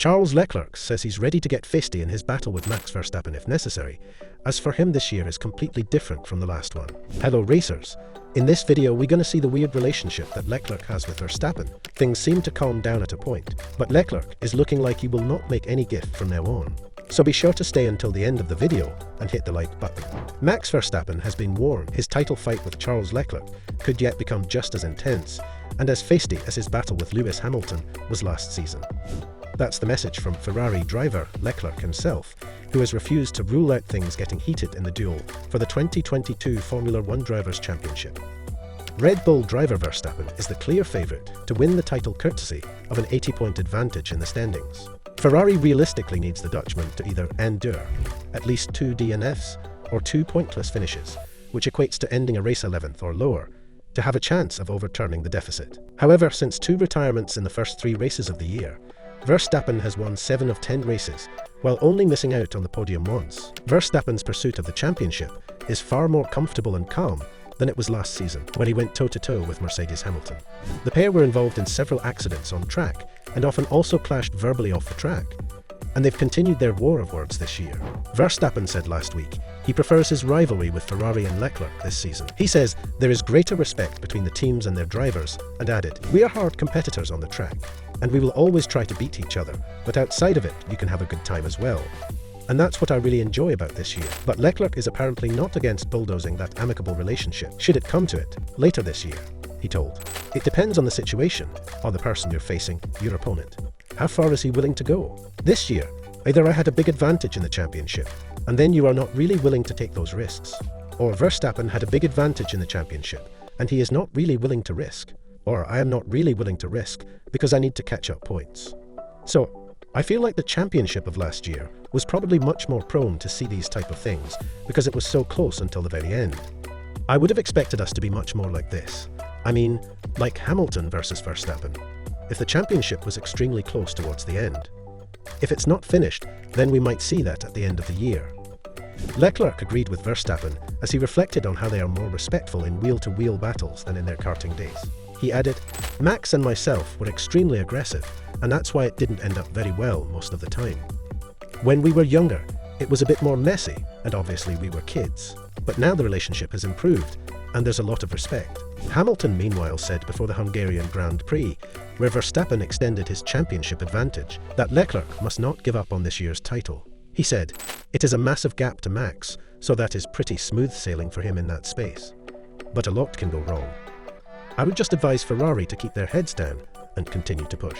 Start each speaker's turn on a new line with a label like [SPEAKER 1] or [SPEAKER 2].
[SPEAKER 1] Charles Leclerc says he's ready to get Feisty in his battle with Max Verstappen if necessary, as for him this year is completely different from the last one. Hello racers, in this video we're gonna see the weird relationship that Leclerc has with Verstappen. Things seem to calm down at a point, but Leclerc is looking like he will not make any gift from now on. So be sure to stay until the end of the video and hit the like button. Max Verstappen has been warned his title fight with Charles Leclerc could yet become just as intense and as feisty as his battle with Lewis Hamilton was last season. That's the message from Ferrari driver Leclerc himself, who has refused to rule out things getting heated in the duel for the 2022 Formula One Drivers' Championship. Red Bull driver Verstappen is the clear favourite to win the title courtesy of an 80-point advantage in the standings. Ferrari realistically needs the Dutchman to either endure at least 2 DNFs or 2 pointless finishes, which equates to ending a race 11th or lower, to have a chance of overturning the deficit. However, since 2 retirements in the first 3 races of the year, Verstappen has won 7 of 10 races, while only missing out on the podium once. Verstappen's pursuit of the championship is far more comfortable and calm than it was last season, when he went toe-to-toe with Mercedes Hamilton. The pair were involved in several accidents on track, and often also clashed verbally off the track, and they've continued their war of words this year. Verstappen said last week he prefers his rivalry with Ferrari and Leclerc this season. He says there is greater respect between the teams and their drivers, and added, "We are hard competitors on the track, and we will always try to beat each other, but outside of it you can have a good time as well. And that's what I really enjoy about this year." But Leclerc is apparently not against bulldozing that amicable relationship, should it come to it, later this year, he told. "It depends on the situation, or the person you're facing, your opponent. How far is he willing to go? This year, either I had a big advantage in the championship, and then you are not really willing to take those risks. Or Verstappen had a big advantage in the championship, and he is not really willing to risk. Or I am not really willing to risk, because I need to catch up points. So, I feel like the championship of last year was probably much more prone to see these type of things, because it was so close until the very end. I would have expected us to be much more like this. I mean, like Hamilton versus Verstappen, if the championship was extremely close towards the end. If it's not finished, then we might see that at the end of the year." Leclerc agreed with Verstappen as he reflected on how they are more respectful in wheel-to-wheel battles than in their karting days. He added, "Max and myself were extremely aggressive, and that's why it didn't end up very well most of the time. When we were younger, it was a bit more messy, and obviously we were kids. But now the relationship has improved, and there's a lot of respect." Hamilton meanwhile said before the Hungarian Grand Prix, where Verstappen extended his championship advantage, that Leclerc must not give up on this year's title. He said, "It is a massive gap to Max, so that is pretty smooth sailing for him in that space. But a lot can go wrong. I would just advise Ferrari to keep their heads down and continue to push."